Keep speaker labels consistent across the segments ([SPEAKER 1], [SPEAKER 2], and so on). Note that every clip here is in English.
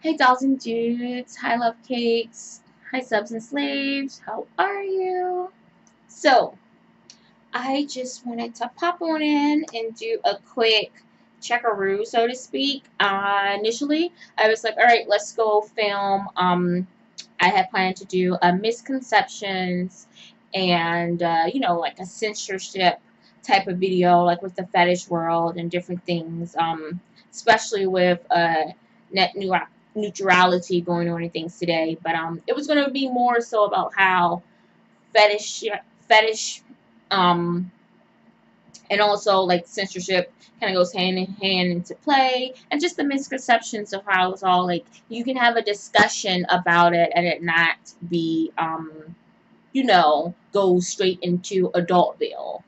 [SPEAKER 1] Hey dolls and dudes, hi love cakes, hi subs and slaves, how are you? So, I just wanted to pop on in and do a quick checkaroo, so to speak. Initially, I was like, alright, let's go film. I had planned to do a misconceptions and, like a censorship type of video, like with the fetish world and different things, especially with net neutrality going on and things today. But it was going to be more so about how fetish um and also like censorship kind of goes hand in hand into play, and just the misconceptions of how it's all like you can have a discussion about it and it not be go straight into adultville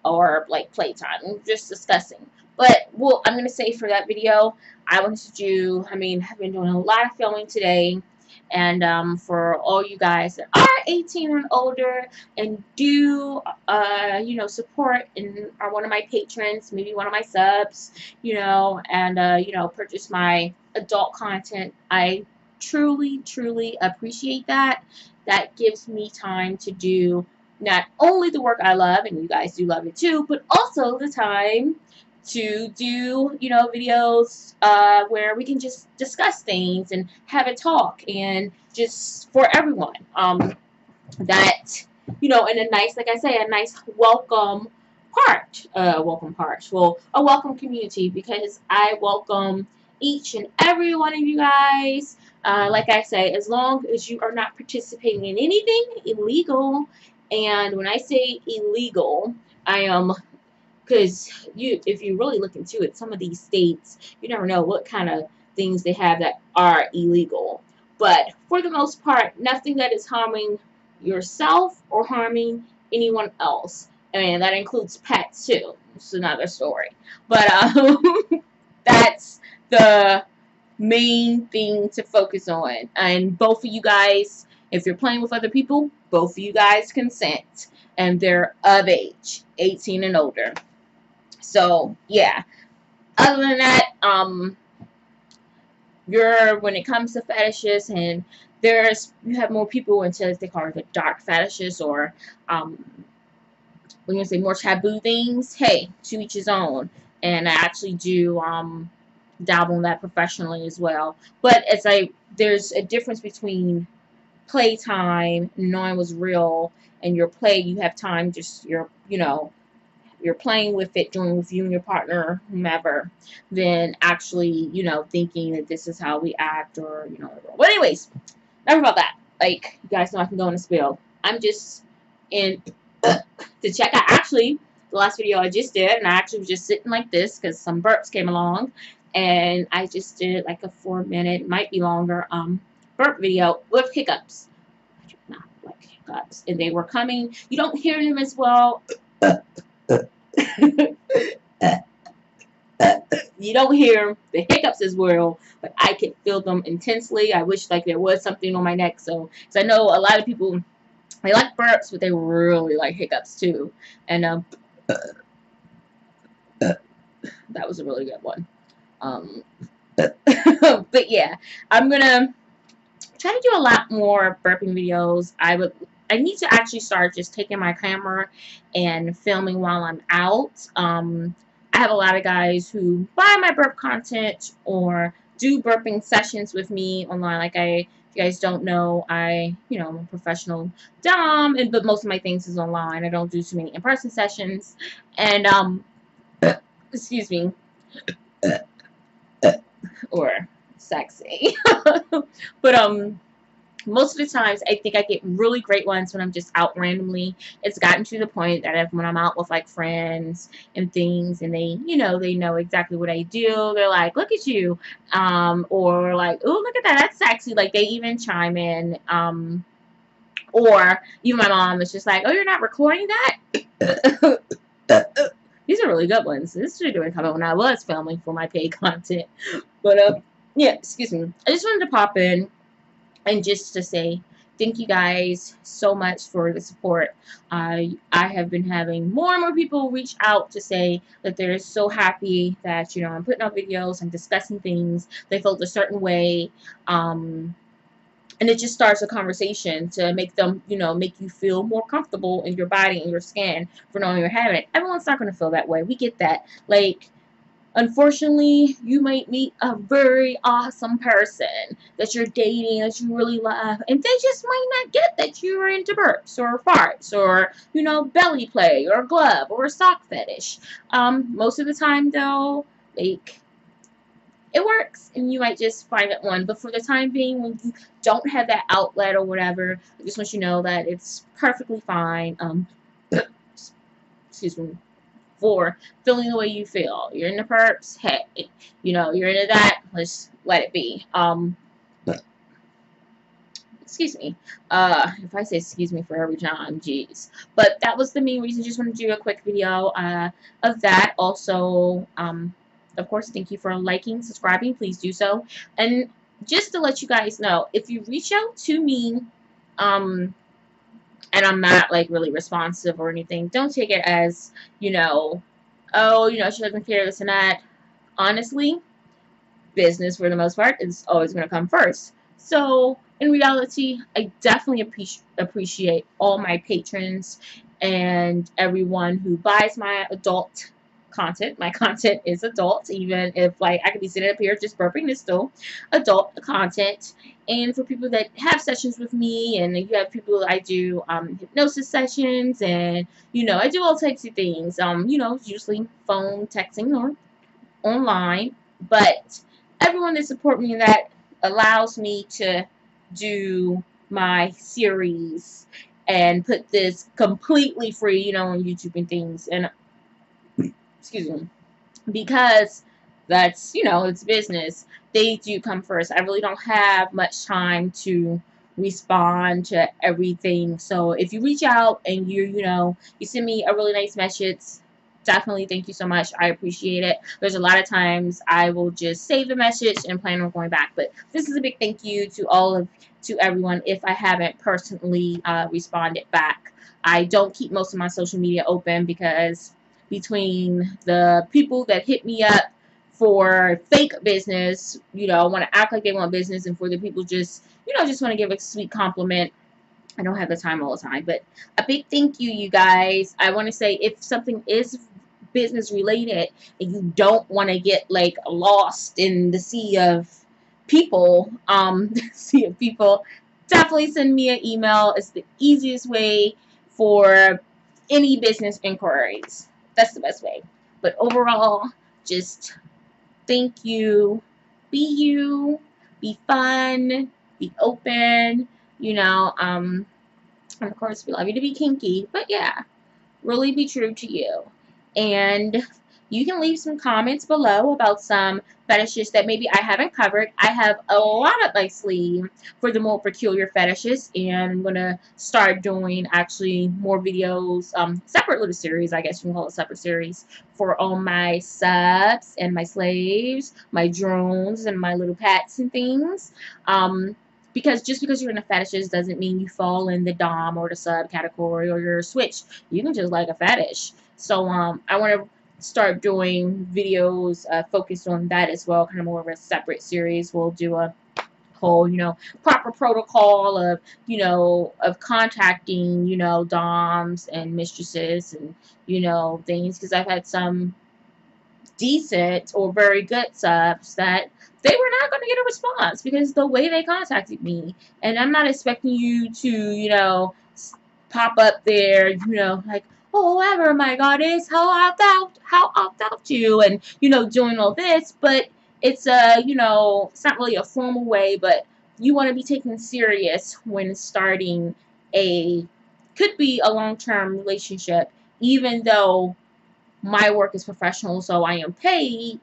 [SPEAKER 1] or like playtime. We're just discussing. But well, I'm gonna say for that video, I wanted to do. I mean, I've been doing a lot of filming today, and for all you guys that are 18 and older and do support and are one of my patrons, maybe one of my subs, and purchase my adult content, I truly appreciate that. That gives me time to do not only the work I love, and you guys do love it too, but also the time to do, videos where we can just discuss things and have a talk and just for everyone. That, in a nice, like I say, a nice welcome part. Well, a welcome community, because I welcome each and every one of you guys. Like I say, as long as you are not participating in anything illegal, and when I say illegal, I am, because if you really look into it, some of these states, you never know what kind of things they have that are illegal. But for the most part, nothing that is harming yourself or harming anyone else. I mean, that includes pets too. It's another story. But that's the main thing to focus on. And both of you guys, if you're playing with other people, both of you guys consent. And they're of age, 18 and older. So yeah. Other than that, when it comes to fetishes, and you have more people into, they call it the dark fetishes, or when you say more taboo things. Hey, to each his own. And I actually do dabble in that professionally as well. But there's a difference between playtime, knowing what's real, and your play. You have time, just you're playing with it, doing with you and your partner, whomever, than actually, thinking that this is how we act, or, But anyways, enough about that. Like, you guys know I can go in a spill. I'm just in to check out, actually, the last video I just did, and I actually was just sitting like this because some burps came along, and I just did like a 4-minute, might be longer, burp video with hiccups. I do not like hiccups, and they were coming. You don't hear them as well. You don't hear the hiccups as well, but I can feel them intensely. I wish like there was something on my neck, so because I know a lot of people, they like burps, but they really like hiccups too. And that was a really good one. But yeah, I'm gonna try to do a lot more burping videos. I need to actually start just taking my camera and filming while I'm out. I have a lot of guys who buy my burp content or do burping sessions with me online. Like if you guys don't know, I'm a professional domme, but most of my things is online. I don't do too many in-person sessions. And excuse me, or sexy. But most of the times, I think I get really great ones when I'm just out randomly. It's gotten to the point that when I'm out with like friends and things, and they know exactly what I do. They're like, "Look at you," or like, "Oh, look at that, that's sexy." Like they even chime in, or even my mom is just like, "Oh, you're not recording that." These are really good ones. This should have come out when I was filming for my paid content. But yeah, excuse me. I just wanted to pop in and just to say thank you guys so much for the support. I have been having more and more people reach out to say that they're so happy that, you know, I'm putting out videos, I'm discussing things, they felt a certain way. And it just starts a conversation to make them, you know, make you feel more comfortable in your body and your skin for knowing you're having it. Everyone's not going to feel that way. We get that. Like, unfortunately, you might meet a very awesome person that you're dating, that you really love, and they just might not get that you're into burps or farts or, you know, belly play or glove or a sock fetish. Most of the time, though, like, it works, and you might just find that one. But for the time being, when you don't have that outlet or whatever, I just want you to know that it's perfectly fine. Excuse me. For feeling the way you feel. You're into burps, hey, you know, you're into that, let's let it be. Excuse me. If I say excuse me for every time, jeez. But that was the main reason. Just wanted to do a quick video of that. Also, of course, thank you for liking, subscribing. Please do so. And just to let you guys know, if you reach out to me, and I'm not like really responsive or anything, don't take it as, you know, oh, you know, she doesn't care, this and that. Honestly, business for the most part is always going to come first. So in reality, I definitely appreciate all my patrons and everyone who buys my adult content. My content is adult, even if like I could be sitting up here just burping, this still adult content. And for people that have sessions with me, and you have people I do hypnosis sessions, and you know, I do all types of things. You know, usually phone, texting, or online. But everyone that support me in that allows me to do my series and put this completely free, you know, on YouTube and things. And excuse me, because that's, you know, it's business. They do come first. I really don't have much time to respond to everything. So if you reach out and you know, you send me a really nice message, definitely thank you so much. I appreciate it. There's a lot of times I will just save the message and plan on going back. But this is a big thank you to everyone if I haven't personally responded back. I don't keep most of my social media open because between the people that hit me up for fake business, you know, want to act like they want business, and for the people just, you know, just want to give a sweet compliment, I don't have the time all the time. But a big thank you, you guys. I want to say, if something is business related and you don't want to get like lost in the sea of people, definitely send me an email. It's the easiest way for any business inquiries. That's the best way. But overall, just thank you. Be you. Be fun. Be open. You know, and of course, we love you to be kinky. But yeah, really be true to you. And you can leave some comments below about some fetishes that maybe I haven't covered. I have a lot up my sleeve for the more peculiar fetishes, and I'm going to start doing actually more videos, separate little series, I guess you can call it separate series, for all my subs and my slaves, my drones and my little pets and things. Because just because you're in the fetishes doesn't mean you fall in the dom or the sub category or you're a switch. You can just like a fetish. So I want to start doing videos focused on that as well, kind of more of a separate series. We'll do a whole, you know, proper protocol of, you know, of contacting, you know, doms and mistresses and, you know, things, because I've had some decent or very good subs that they were not going to get a response because the way they contacted me. And I'm not expecting you to, you know, pop up there, you know, like, oh, whoever my goddess, how opt out you, and, you know, doing all this. But it's a, you know, it's not really a formal way, but you want to be taken serious when starting could be a long-term relationship, even though my work is professional, so I am paid.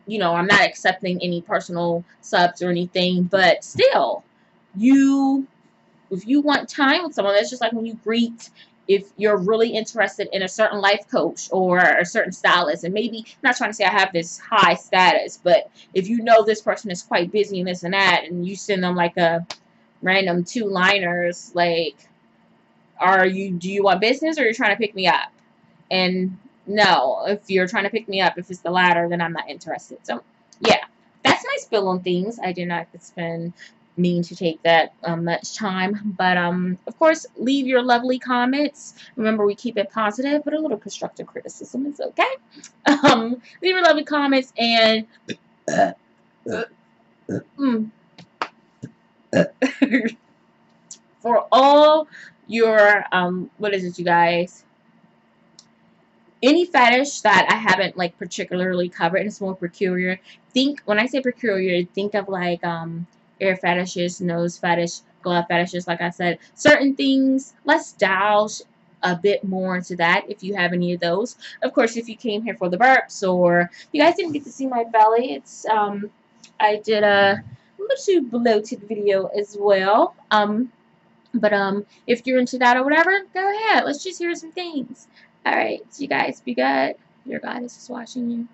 [SPEAKER 1] You know, I'm not accepting any personal subs or anything, but still, if you want time with someone, that's just like when you greet, if you're really interested in a certain life coach or a certain stylist, and maybe, I'm not trying to say I have this high status, but if you know this person is quite busy and this and that, and you send them like a random two-liners. Like, do you want business, or you're trying to pick me up? And no, if you're trying to pick me up, if it's the latter, then I'm not interested. So yeah, that's my spill on things. I did not mean to take that much time, but of course, leave your lovely comments. Remember, we keep it positive, but a little constructive criticism is okay. Leave your lovely comments, and for all your what is it, you guys? Any fetish that I haven't like particularly covered, and it's more peculiar. When I say peculiar, think of like ear fetishes, nose fetish, glove fetishes. Like I said, certain things. Let's dive a bit more into that if you have any of those. Of course, if you came here for the burps, or you guys didn't get to see my belly, it's I did a little bloated video as well. But if you're into that or whatever, go ahead. Let's just hear some things. All right, so you guys be good. Your goddess is watching you.